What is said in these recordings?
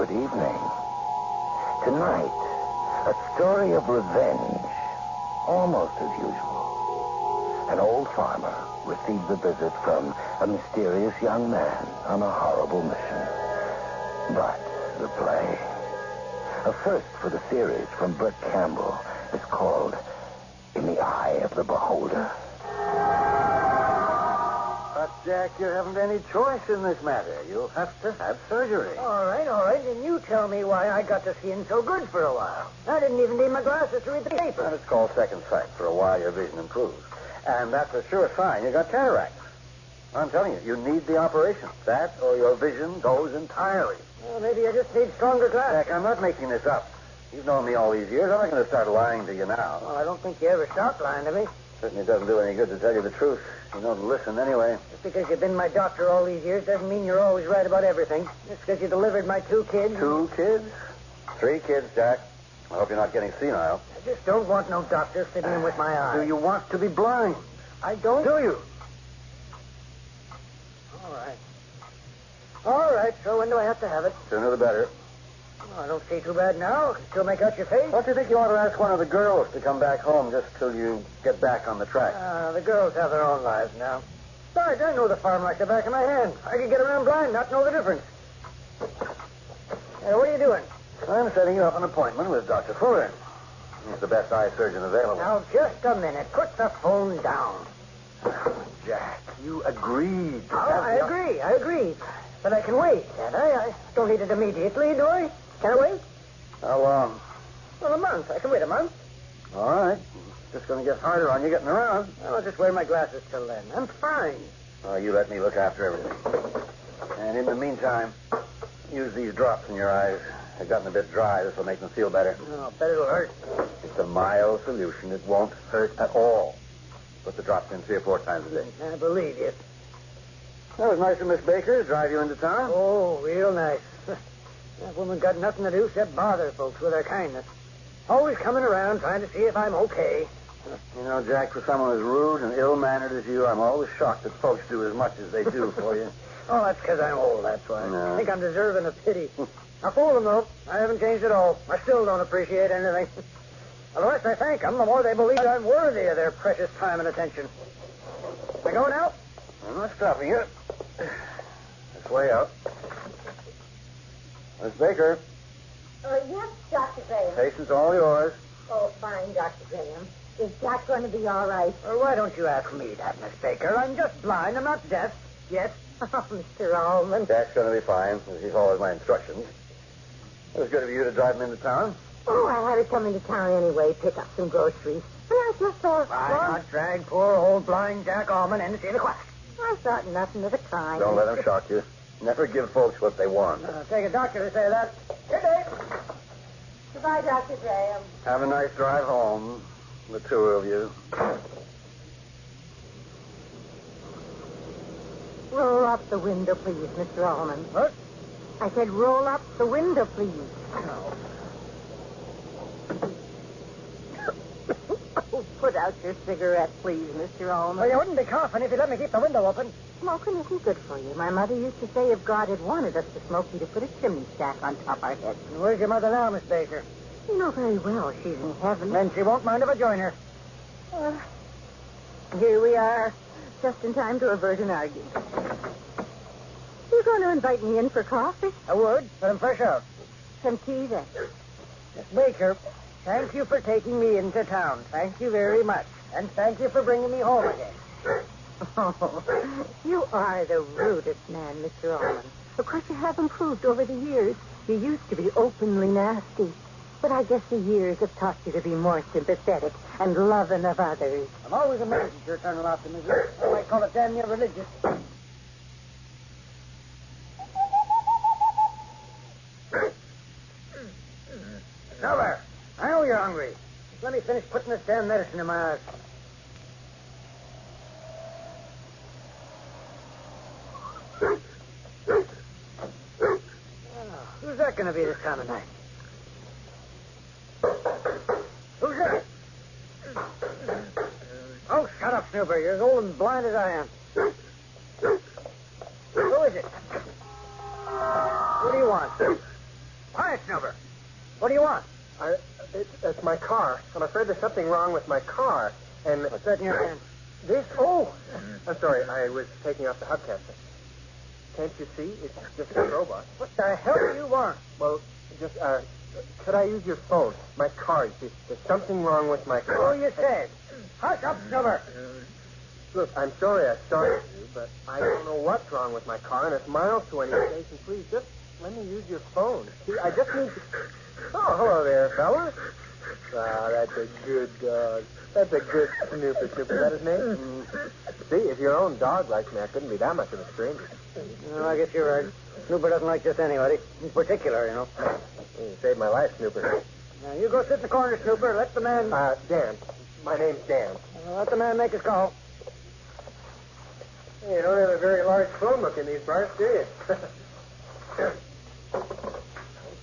Good evening. Tonight, a story of revenge, almost as usual. An old farmer receives a visit from a mysterious young man on a horrible mission. But the play, a first for the series from Brett Campbell, is called In the Eye of the Beholder. But, Jack, you haven't any choice in this matter. You'll have to have surgery. All right. And you tell me why I got to seeing so good for a while. I didn't even need my glasses to read the paper. Well, it's called second sight. For a while, your vision improves. And that's a sure sign you got cataracts. I'm telling you, you need the operation. That or your vision goes entirely. Well, maybe I just need stronger glasses. Jack, I'm not making this up. You've known me all these years. I'm not going to start lying to you now. Well, I don't think you ever stopped lying to me. Certainly doesn't do any good to tell you the truth. You don't listen anyway. Just because you've been my doctor all these years doesn't mean you're always right about everything. Just because you delivered my 2 kids. 2 kids? 3 kids, Jack. I hope you're not getting senile. I just don't want no doctor fitting in with my eye. Do you want to be blind? I don't. Do you? All right, so when do I have to have it? Sooner the better. Oh, I don't see too bad now. I can still make out your face. Don't you think you ought to ask one of the girls to come back home just till you get back on the track? The girls have their own lives now. Besides, I know the farm like the back of my hand. I could get around blind, not know the difference. Hey, what are you doing? I'm setting you up an appointment with Dr. Fuller. He's the best eye surgeon available. Now, just a minute. Put the phone down. Jack, you agreed. I agree. But I can wait, can't I? I don't need it immediately, do I? Can I wait? How long? Well, a month. I can wait a month. All right. Just going to get harder on you getting around. Well, I'll just wear my glasses till then. I'm fine. Oh, you let me look after everything. And in the meantime, use these drops in your eyes. They've gotten a bit dry. This will make them feel better. Oh, bet it'll hurt. It's a mild solution. It won't hurt at all. Put the drops in 3 or 4 times a day. I believe you. That was nice of Miss Baker to drive you into town. Oh, real nice. That woman got nothing to do except bother folks with her kindness. Always coming around trying to see if I'm okay. You know, Jack, for someone as rude and ill-mannered as you, I'm always shocked that folks do as much as they do for you. Oh, that's because I'm old, that's why. No. I think I'm deserving of pity. Now, fool them, though. I haven't changed at all. I still don't appreciate anything. The less I thank them, the more they believe I'm worthy of their precious time and attention. I go now? I'm not stopping you. This way out. Miss Baker. Yes, Dr. Graham. Patient's all yours. Oh, fine, Dr. Graham. Is Jack going to be all right? Why don't you ask me that, Miss Baker? I'm just blind. I'm not deaf. Yes? Oh, Mr. Allman. Jack's going to be fine. He follows my instructions. It was good of you to drive him into town. Oh, I had to come into town anyway, pick up some groceries. And I just thought... Why not drag poor old blind Jack Allman in to see the quack? I thought nothing of the kind. Don't let him shock you. Never give folks what they want. Take a doctor to say that. Good day. Goodbye, Dr. Graham. Have a nice drive home, the 2 of you. Roll up the window, please, Mr. Allman. What? I said roll up the window, please. No. Oh, put out your cigarette, please, Mr. Allman. Well, you wouldn't be coughing if you let me keep the window open. Smoking isn't good for you. My mother used to say if God had wanted us to smoke, he'd have put a chimney stack on top our heads. Where's your mother now, Miss Baker? You know very well she's in heaven. Then she won't mind if I join her. Here we are, just in time to avert an argument. You going to invite me in for coffee? I would, but I'm fresh out. Some tea, then. Miss Baker, thank you for taking me into town. Thank you very much. And thank you for bringing me home again. Oh, you are the rudest man, Mr. Allman. Of course, you have improved over the years. You used to be openly nasty. But I guess the years have taught you to be more sympathetic and loving of others. I'm always amazed at your eternal optimism. I might call it damn near religious. Now there. I know you're hungry. Just let me finish putting this damn medicine in my eyes. Who's that going to be this time of night? Who's that? Oh, shut up, Snooper. You're as old and blind as I am. Who is it? What do you want? Snooper. What do you want? It's my car. I'm afraid there's something wrong with my car. And What's that in your hand? this? Oh, I'm sorry. I was taking off the hubcap. Can't you see? It's just a robot. What the hell do you want? Well, just, could I use your phone? My car. There's something wrong with my car. Oh, you said. Hush up, Snooper. Look, I'm sorry I started you, but I don't know what's wrong with my car, and it's miles to any station. Please, just let me use your phone. See, I just need to... Oh, hello there, fellas. Ah, that's a good dog. That's a good Snooper. Snooper, is that his name? See, if your own dog likes me, I couldn't be that much of a stranger. Well, I guess you're right. Snooper doesn't like just anybody. In particular, you know. You saved my life, Snooper. Now, you go sit in the corner, Snooper. Let the man... Dan. My name's Dan. Let the man make his call. Hey, you don't have a very large phone book in these parts, do you? I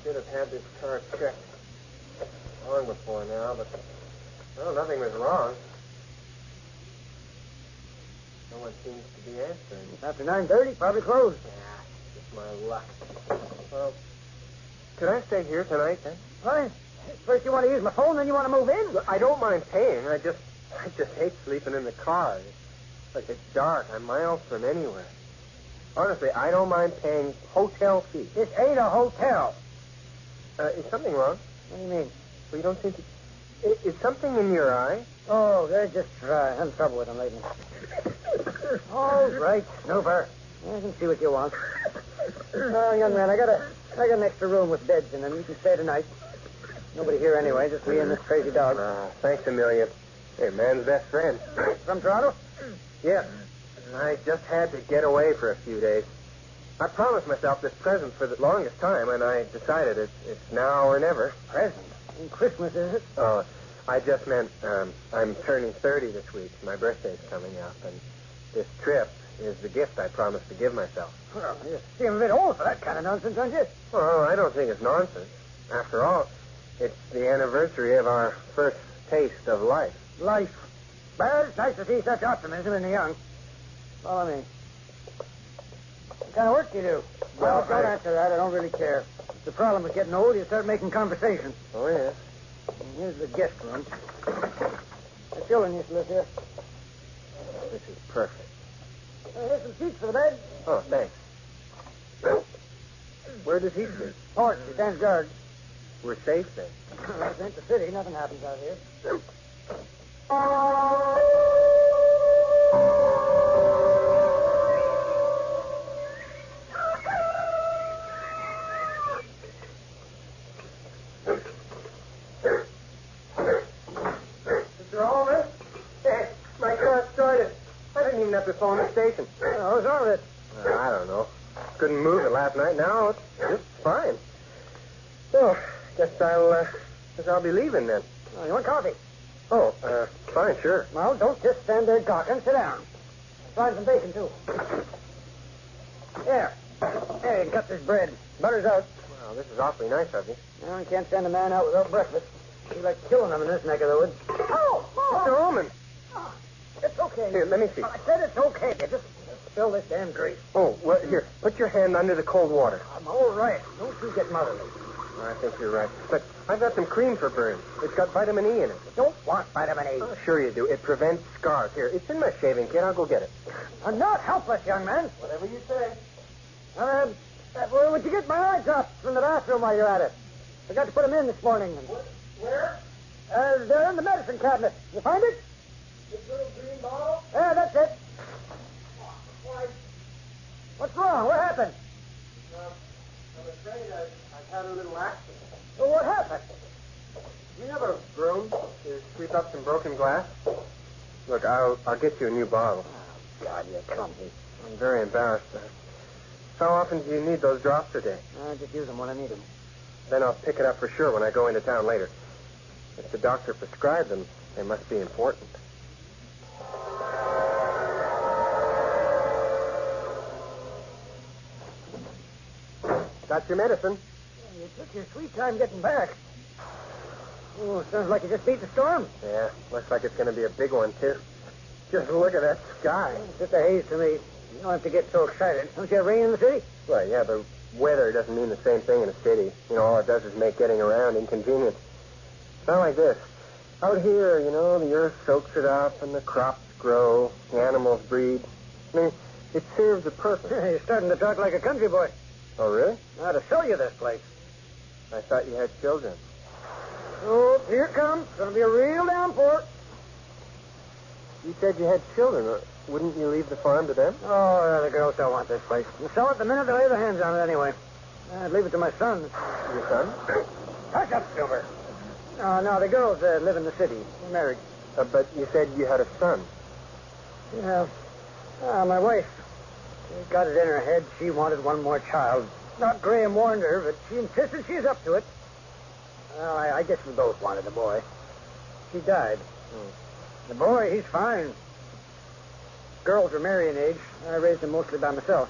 should have had this car checked long before now, but, well, nothing was wrong. No one seems to be answering. After 9:30, probably closed. Yeah, just my luck. Well, could I stay here tonight, then? Fine. First you want to use my phone, then you want to move in? I don't mind paying. I just hate sleeping in the car. Like, it's dark. I'm miles from anywhere. Honestly, I don't mind paying hotel fees. This ain't a hotel. Is something wrong? What do you mean? Well, you don't seem to... Is something in your eye? Oh, they're just having trouble with them lately. All right, Snooper. I can see what you want. Oh, young man, I got an extra room with beds in them. You can stay tonight. Nobody here anyway, just me and this crazy dog. Thanks a million. Hey, man's best friend. From Toronto? Yeah. I just had to get away for a few days. I promised myself this present for the longest time, and I decided it's now or never. Present? And Christmas, is it? Oh, I just meant I'm turning 30 this week. My birthday's coming up, and this trip is the gift I promised to give myself. Well, you seem a bit old for that kind of nonsense, don't you? Well, I don't think it's nonsense. After all, it's the anniversary of our first taste of life. Life. Well, it's nice to see such optimism in the young. Follow me. What kind of work do you do? Well, don't answer that. I don't really care. The problem with getting old, you start making conversation. Oh, yes. And here's the guest room. The children used to live here. This is perfect. Here's some seats for the bed. Oh, thanks. Where does he sleep? Horse, he stands guard. We're safe then. This ain't the city. Nothing happens out here. Mr. Allman? Hey, my car started. I didn't even have to phone the station. What's wrong with it? I don't know. Couldn't move it last night. Now it's just fine. So, guess I'll be leaving then. Oh, you want coffee? Oh, fine, sure. Well, don't just stand there gawking. Sit down. Find some bacon, too. Here. Here, you can cut this bread. Butter's out. Well, this is awfully nice of you. Well, you can't send a man out without breakfast. Be like killing them in this neck of the woods. Oh! Mr. Allman. Oh, it's okay. Here, let me see. I said it's okay. You just spill this damn grease. Oh, well, here. Put your hand under the cold water. I'm all right. Don't you get motherly. I think you're right. But I've got some cream for burns. It's got vitamin E in it. You don't want vitamin E. Oh, sure you do. It prevents scars. Here, it's in my shaving kit. I'll go get it. I'm not helpless, young man. Whatever you say. Would you get my eye drops from the bathroom while you're at it? I got to put them in this morning. Where? They're in the medicine cabinet. You find it? This little green bottle? Yeah, that's it. Why, What's wrong? What happened? I'm afraid I've had a little accident. Well, what happened? You have a broom to sweep up some broken glass? Look, I'll get you a new bottle. Oh, God, you clumsy. I'm very embarrassed. How often do you need those drops a day? I just use them when I need them. Then I'll pick it up for sure when I go into town later. If the doctor prescribed them, they must be important. Got your medicine? You took your sweet time getting back. Oh, sounds like you just beat the storm. Yeah, looks like it's going to be a big one, too. Just look at that sky. It's just a haze to me. You don't have to get so excited. Don't you have rain in the city? Well, yeah, but weather doesn't mean the same thing in a city. All it does is make getting around inconvenient. It's not like this. Out here, the earth soaks it up and the crops grow, the animals breed. I mean, it serves a purpose. You're starting to talk like a country boy. Oh, really? Now, to sell you this place. I thought you had children. Oh, here it comes. It's going to be a real downpour. You said you had children. Wouldn't you leave the farm to them? Oh, the girls don't want this place. They'll sell it the minute they lay their hands on it anyway. I'd leave it to my son. Your son? Hush up, Silver. No, the girls live in the city. They're married. But you said you had a son. Yeah. My wife. She got it in her head she wanted one more child. Not Graham warned her, but she insisted she's up to it. Well, I guess we both wanted a boy. She died. The boy, he's fine. Girls are marrying age. I raised him mostly by myself.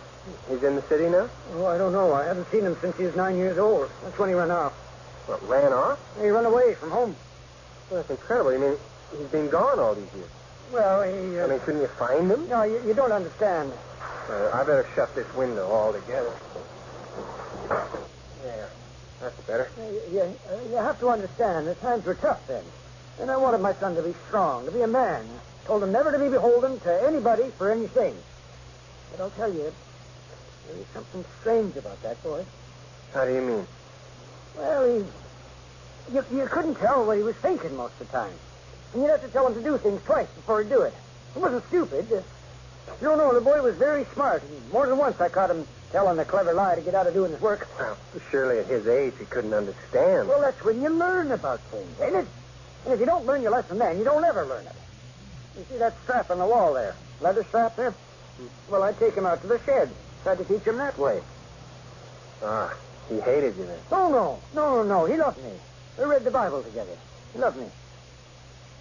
He's in the city now? Oh, I don't know. I haven't seen him since he was 9 years old. That's when he ran off. What, ran off? He ran away from home. Well, that's incredible. You mean he's been gone all these years? Well, he... I mean, couldn't you find him? No, you don't understand. I better shut this window altogether. There. That's better. You have to understand, the times were tough then. And I wanted my son to be strong, to be a man. Told him never to be beholden to anybody for anything. But I'll tell you, there is something strange about that boy. How do you mean? Well, you couldn't tell what he was thinking most of the time. And you'd have to tell him to do things twice before he'd do it. He wasn't stupid. No, the boy was very smart. And more than once I caught him telling a clever lie to get out of doing his work. Well, surely at his age he couldn't understand. Well, that's when you learn about things, ain't it? And if you don't learn your lesson then, you don't ever learn it. You see that strap on the wall there? Leather strap there? Well, I'd take him out to the shed. Tried to teach him that way. Ah, he hated you then. Oh, no. He loved me. We read the Bible together. He loved me.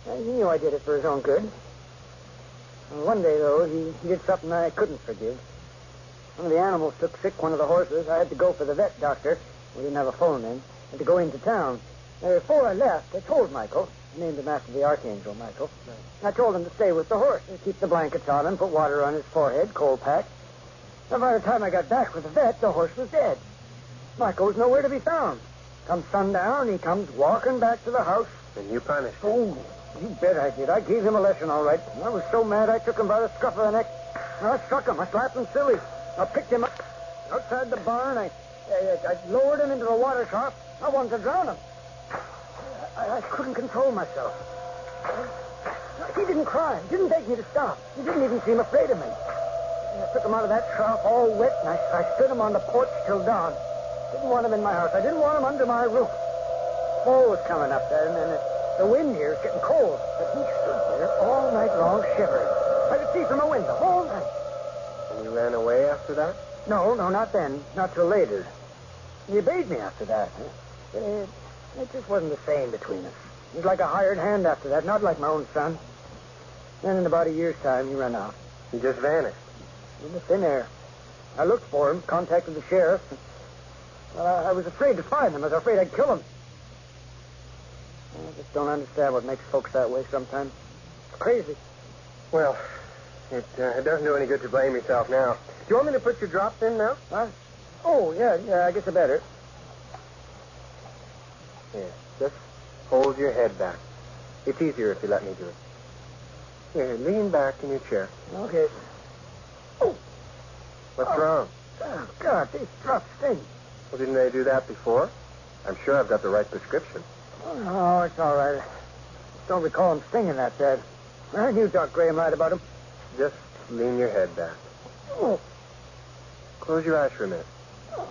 He knew I did it for his own good. And one day, though, he did something I couldn't forgive. One of the animals took sick, one of the horses. I had to go for the vet doctor. We didn't have a phone then. I had to go into town. Before I left, I told Michael. I named him after the Archangel, Michael. I told him to stay with the horse and keep the blankets on him, put water on his forehead, cold pack. And by the time I got back with the vet, the horse was dead. Michael was nowhere to be found. Come sundown, he comes walking back to the house. And you punished him? Oh, you bet I did. I gave him a lesson, all right. I was so mad I took him by the scruff of the neck. I struck him. I slapped him silly. I picked him up outside the barn. I lowered him into the water trough. I wanted to drown him. I couldn't control myself. He didn't cry. He didn't beg me to stop. He didn't even seem afraid of me. I took him out of that trough all wet, and I stood him on the porch till dawn. Didn't want him in my house. I didn't want him under my roof. Fall was coming up there, and then the wind here is getting cold. But he stood there all night long shivering. I could see from a window all night. And you ran away after that? No, not then. Not till later. He obeyed me after that. It just wasn't the same between us. He was like a hired hand after that, not like my own son. Then in about a year's time, he ran out. He just vanished. In the thin air. I looked for him, contacted the sheriff. I was afraid to find him. I was afraid I'd kill him. I just don't understand what makes folks that way sometimes. It's crazy. Well, it doesn't do any good to blame yourself now. Do you want me to put your drops in now? Huh? Oh, yeah, I guess I better. Here, just hold your head back. It's easier if you let me do it. Here, lean back in your chair. Okay. Oh. What's wrong? Oh, God, these drops sting. Well, didn't they do that before? I'm sure I've got the right prescription. Oh, it's all right. Just don't recall him stinging that bad. I knew Doc Graham lied about him. Just lean your head back. Oh. Close your eyes for a minute.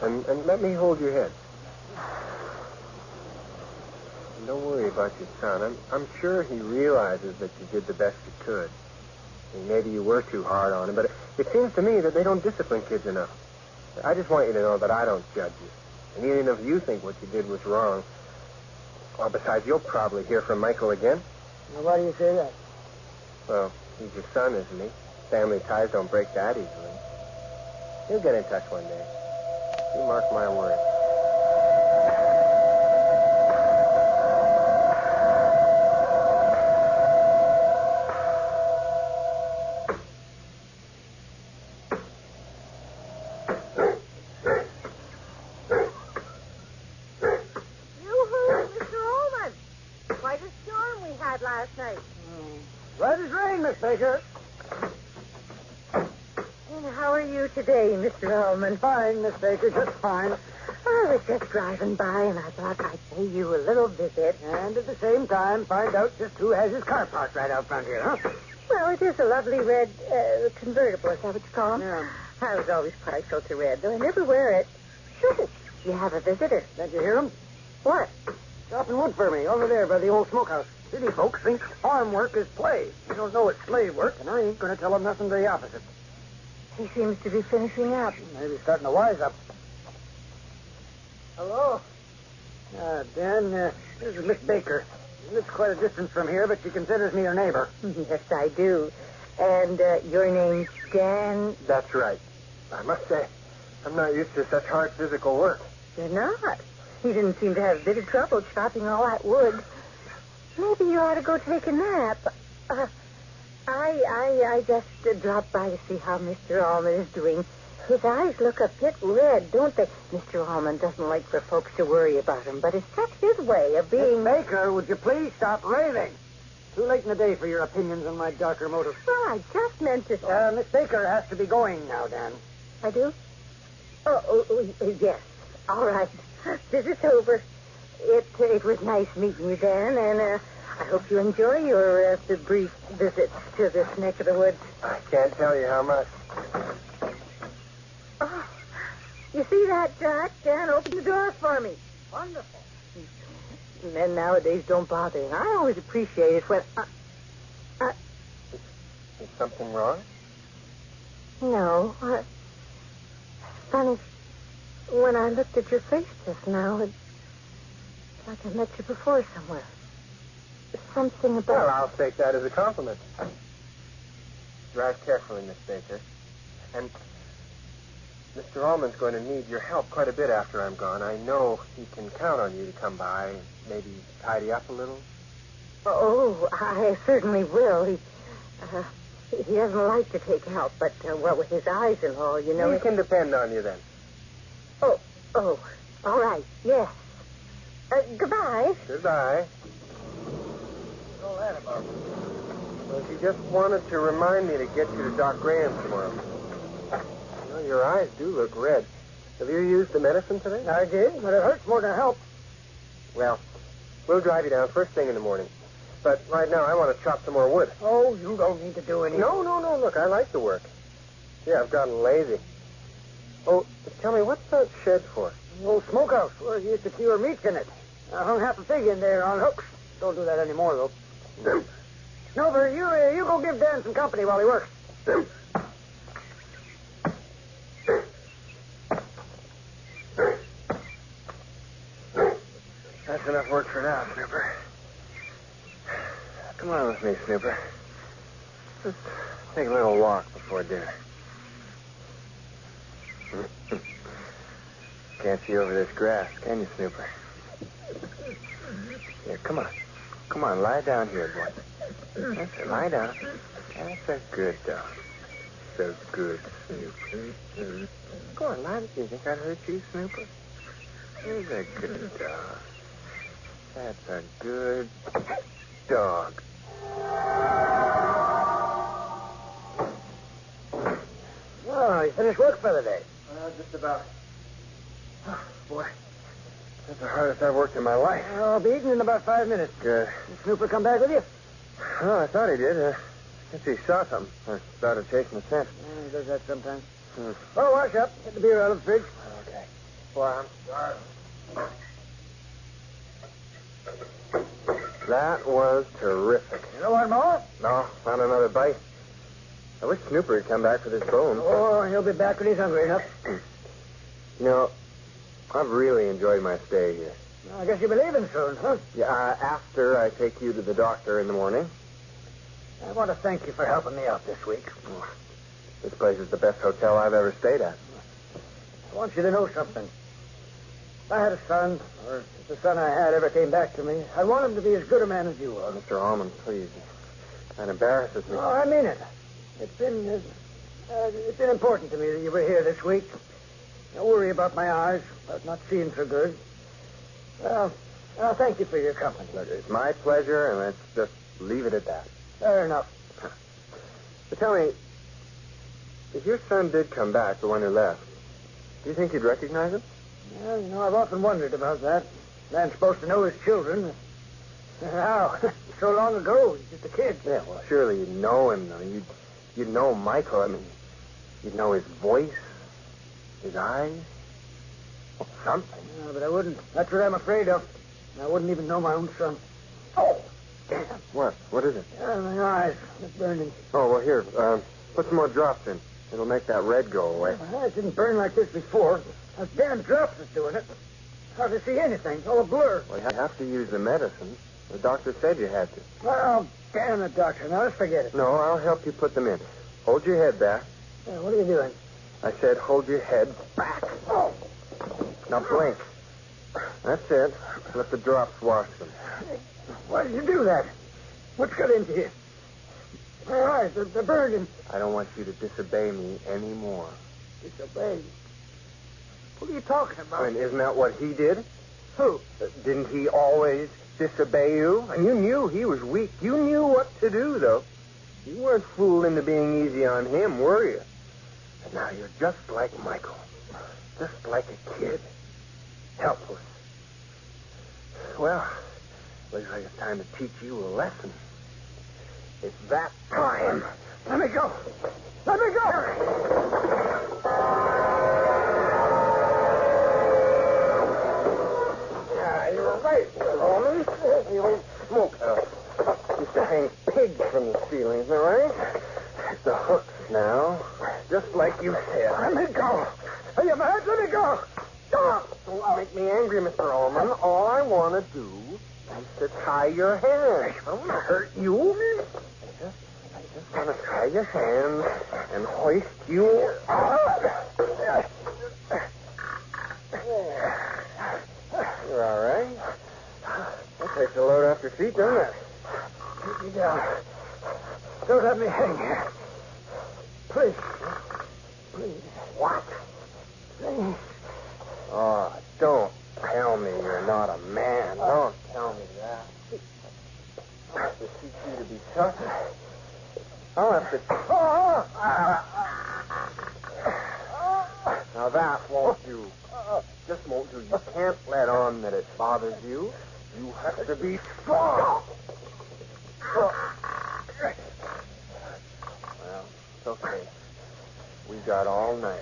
And let me hold your head. And don't worry about your son. I'm sure he realizes that you did the best you could. I mean, maybe you were too hard on him, but it seems to me that they don't discipline kids enough. I just want you to know that I don't judge you. And even if you think what you did was wrong, well, besides, you'll probably hear from Michael again. Now, why do you say that? Well, he's your son, isn't he? Family ties don't break that easily. He'll get in touch one day. You mark my words. you today, Mr. Allman? Fine, Miss Baker, just fine. I was just driving by, and I thought I'd pay you a little visit. And at the same time, find out just who has his car parked right out front here, huh? Well, it is a lovely red convertible, is that what you call 'em? Yeah. I was always partial to red, though I never wear it. Shoo! You have a visitor. Did you hear him? What? Chopping wood for me, over there by the old smokehouse. City folks think farm work is play. They don't know it's slave work, and I ain't going to tell them nothing to the opposite. He seems to be finishing up. Maybe starting to wise up. Hello? Dan, this is Miss Baker. She lives quite a distance from here, but she considers me her neighbor. Yes, I do. And your name's Dan? That's right. I must say, I'm not used to such hard physical work. You're not. You didn't seem to have a bit of trouble chopping all that wood. Maybe you ought to go take a nap. I just dropped by to see how Mr. Allman is doing. His eyes look a bit red, don't they? Mr. Allman doesn't like for folks to worry about him, but it's just his way of being... Miss Baker, would you please stop raving? Too late in the day for your opinions on my darker motives. Well, I just meant to... Miss Baker has to be going now, Dan. I do? Oh, yes. All right. Visit's over. It was nice meeting you, Dan, and I hope you enjoy your brief visit to this neck of the woods. I can't tell you how much. Oh, you see that, Jack? Dan opened the door for me. Wonderful. Men nowadays don't bother, and I always appreciate it when... Is something wrong? No. Funny. When I looked at your face just now, it's like I met you before somewhere. Something about... Well, I'll take that as a compliment. Drive carefully, Miss Baker. And Mr. Allman's going to need your help quite a bit after I'm gone. I know he can count on you to come by and maybe tidy up a little. Oh, I certainly will. He doesn't like to take help, but, with his eyes and all, you know... He can depend on you then. Oh, all right, yes. Goodbye. Goodbye. What's all that about? Well, she just wanted to remind me to get you to Doc Graham's tomorrow. You know, your eyes do look red. Have you used the medicine today? I did, but it hurts more than help. Well, we'll drive you down first thing in the morning. But right now, I want to chop some more wood. Oh, you don't need to do anything. No. Look, I like the work. Yeah, I've gotten lazy. Oh, tell me, what's that shed for? The old smokehouse. Well, you used to cure meats in it. I hung half a pig in there on hooks. Don't do that anymore, though. Snover, you go give Dan some company while he works. That's enough work for now, Snooper. Come on with me, Snooper. Let's take a little walk before dinner. Can't see over this grass, can you, Snooper? Here, come on. Come on, lie down here, boy. That's it, lie down. That's a good dog. So good, Snooper. Go on, lie down. You think I'd hurt you, Snooper? Here's a good dog. That's a good dog. Oh, you finished work for the day. Just about. Oh, boy. That's the hardest I've worked in my life. I'll be eating in about 5 minutes. Good. Did Snooper come back with you? Oh, I thought he did. I guess he saw something. I started chasing the scent. He does that sometimes. Oh, wash up. Get the beer out of the fridge. Okay. Boy, I'm starving. That was terrific. You know what, more? No, not another bite. I wish Snooper had come back for this bone. Oh, he'll be back when he's hungry enough. You know, I've really enjoyed my stay here. I guess you'll be leaving soon, huh? Yeah, after I take you to the doctor in the morning. I want to thank you for helping me out this week. Oh, this place is the best hotel I've ever stayed at. I want you to know something. If I had a son, or if the son I had ever came back to me, I'd want him to be as good a man as you are. Mr. Allman, please. That embarrasses me. Oh, I mean it. It's been important to me that you were here this week. Don't worry about my eyes, about not seeing so good. Well, thank you for your company. Look, it's my pleasure, and let's just leave it at that. Fair enough. But tell me, If your son did come back, the one who left, do you think you'd recognize him? Well, I've often wondered about that. Man's supposed to know his children. How? So long ago, he's just a kid. Yeah, well, surely you'd know him, though. You'd know Michael. I mean, you'd know his voice, his eyes, well, something. No, but I wouldn't. That's what I'm afraid of. I wouldn't even know my own son. Oh, damn. What? What is it? My eyes. It's burning. Oh, well, here. Put some more drops in. It'll make that red go away. It didn't burn like this before. Those damn drops is doing it. Hardly see anything. It's all a blur. Well, you have to use the medicine. The doctor said you had to. Well, damn the doctor. Now, let's forget it. No, I'll help you put them in. Hold your head back. What are you doing? I said hold your head back. Oh. Now blink. That's it. Let the drops wash them. Why did you do that? What's got into you? My eyes, they're burning. I don't want you to disobey me anymore. Disobey? What are you talking about? I mean, isn't that what he did? Who? Didn't he always disobey you? And you knew he was weak. You knew what to do, though. You weren't fooled into being easy on him, were you? And now you're just like Michael. Just like a kid. Helpless. Well, looks like it's time to teach you a lesson. It's that time. Let me go. Let me go. Yeah, you're right, Roman. You ain't smoke. Used to hang pigs from the ceiling, isn't that right? The hooks now. Just like you said. Let me go. Are you mad? Let me go. Don't make me angry, Mr. Ullman. All I want to do is to tie your hands. I don't want to hurt you. I just want to tie your hands and hoist you up. You're all right. That takes a load off your feet, doesn't it? Take me down. Don't let me hang here. Please. Please. What? Please. Oh, don't tell me you're not a man. Don't tell me that. I'll have to teach you to be tough. I'll have to... Now that won't do. Just won't do. You can't let on that it bothers you. You have to be strong. Well, it's okay. We got all night.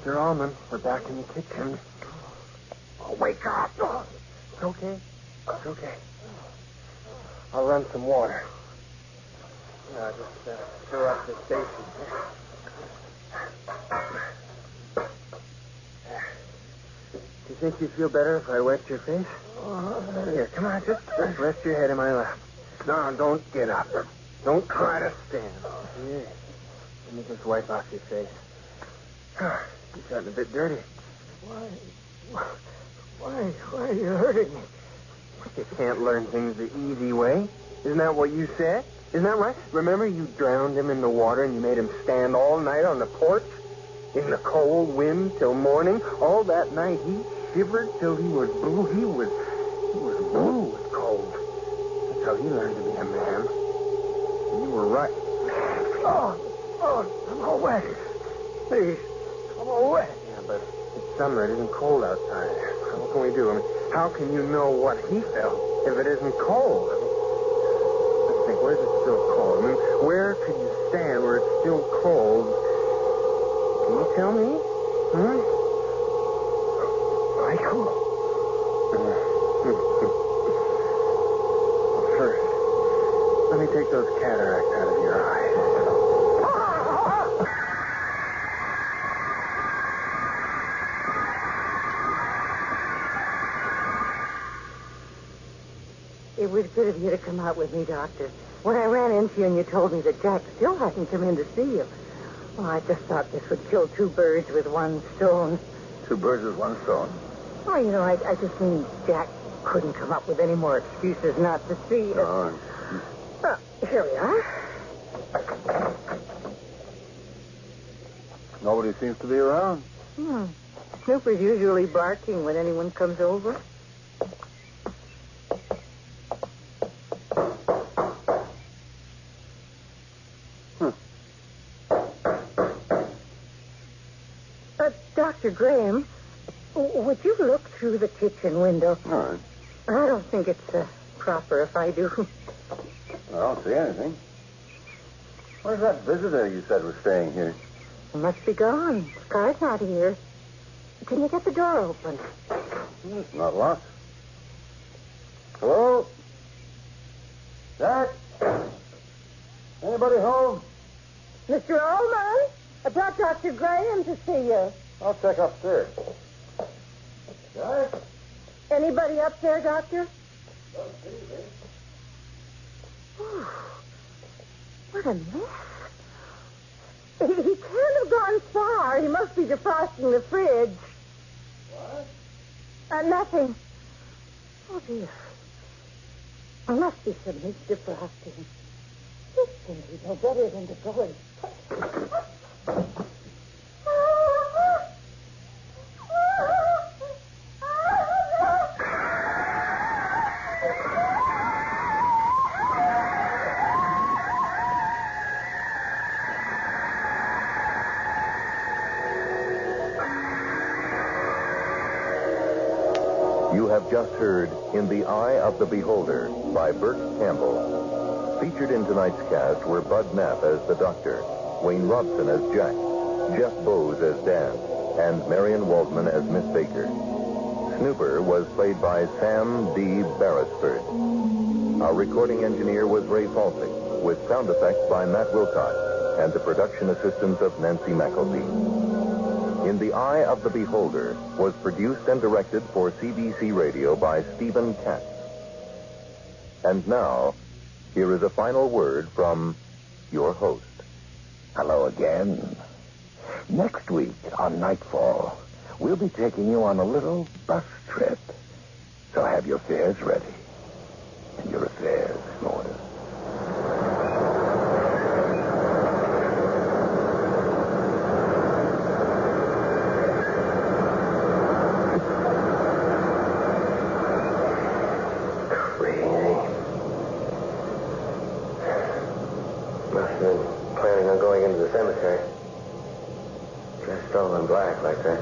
Mr. Ullman, we're back in the kitchen. Oh, wake up. It's okay. It's okay. I'll run some water. Just stir up the station. Do you think you'd feel better if I wet your face? Here, come on, just rest your head in my lap. No, don't get up. Don't try to stand. Here. Let me just wipe off your face. You're getting a bit dirty. Why are you hurting me? You can't learn things the easy way. Isn't that what you said? Isn't that right? Remember you drowned him in the water and you made him stand all night on the porch? In the cold wind till morning? All that night he shivered till he was blue. He was blue with cold. That's how he learned to be a man. And you were right. I'm all wet. Please, I'm all wet. Yeah, but it's summer. It isn't cold outside. What can we do? I mean, how can you know what he felt if it isn't cold? I mean, let's think. Where's it still cold? I mean, where could you stand where it's still cold? Can you tell me? Michael? Well, first, let me take those cataracts out of your eyes. It was good of you to come out with me, Doctor. When I ran into you and you told me that Jack still hadn't come in to see you, well, I just thought this would kill two birds with one stone. Two birds with one stone. Oh, I just mean Jack couldn't come up with any more excuses not to see us. No. Well, here we are. Nobody seems to be around. Snooper's usually barking when anyone comes over. Dr. Graham, would you look through the kitchen window? All right. I don't think it's proper if I do. I don't see anything. Where's that visitor you said was staying here? He must be gone. His car's not here. Can you get the door open? It's not locked. Hello? Jack? Anybody home? Mr. Ullman, I brought Dr. Graham to see you. I'll check upstairs. Jack? Anybody up there, Doctor? What a mess. He can't have gone far. He must be defrosting the fridge. What? Nothing. Oh, dear. There must be some meat defrosting. This can be no better than to go and... You have just heard In the Eye of the Beholder by Burt Campbell. Featured in tonight's cast were Bud Knapp as the Doctor, Wayne Robson as Jack, Jeff Bowes as Dan, and Marion Waldman as Miss Baker. Snooper was played by Sam D. Beresford. Our recording engineer was Ray Falsick, with sound effects by Matt Wilcott and the production assistance of Nancy McElvey. In the Eye of the Beholder was produced and directed for CBC Radio by Stephen Katz. And now, here is a final word from your host. Hello again. Next week on Nightfall, we'll be taking you on a little bus trip. So have your fares ready. And your affairs in order. Planning on going into the cemetery. Dressed all in black like that.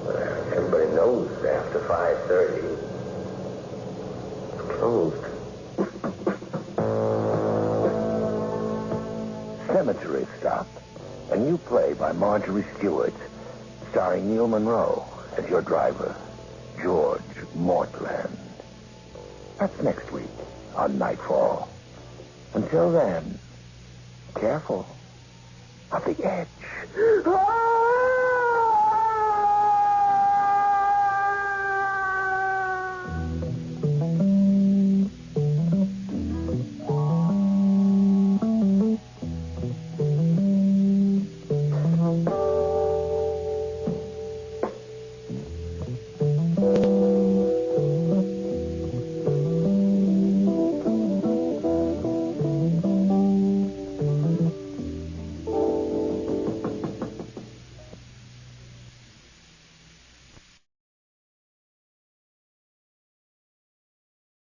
Well, everybody knows after 5:30. It's closed. Cemetery Stop. A new play by Marjorie Stewart, starring Neil Monroe as your driver, George Mortland. That's next week on Nightfall. Until then, careful of the edge.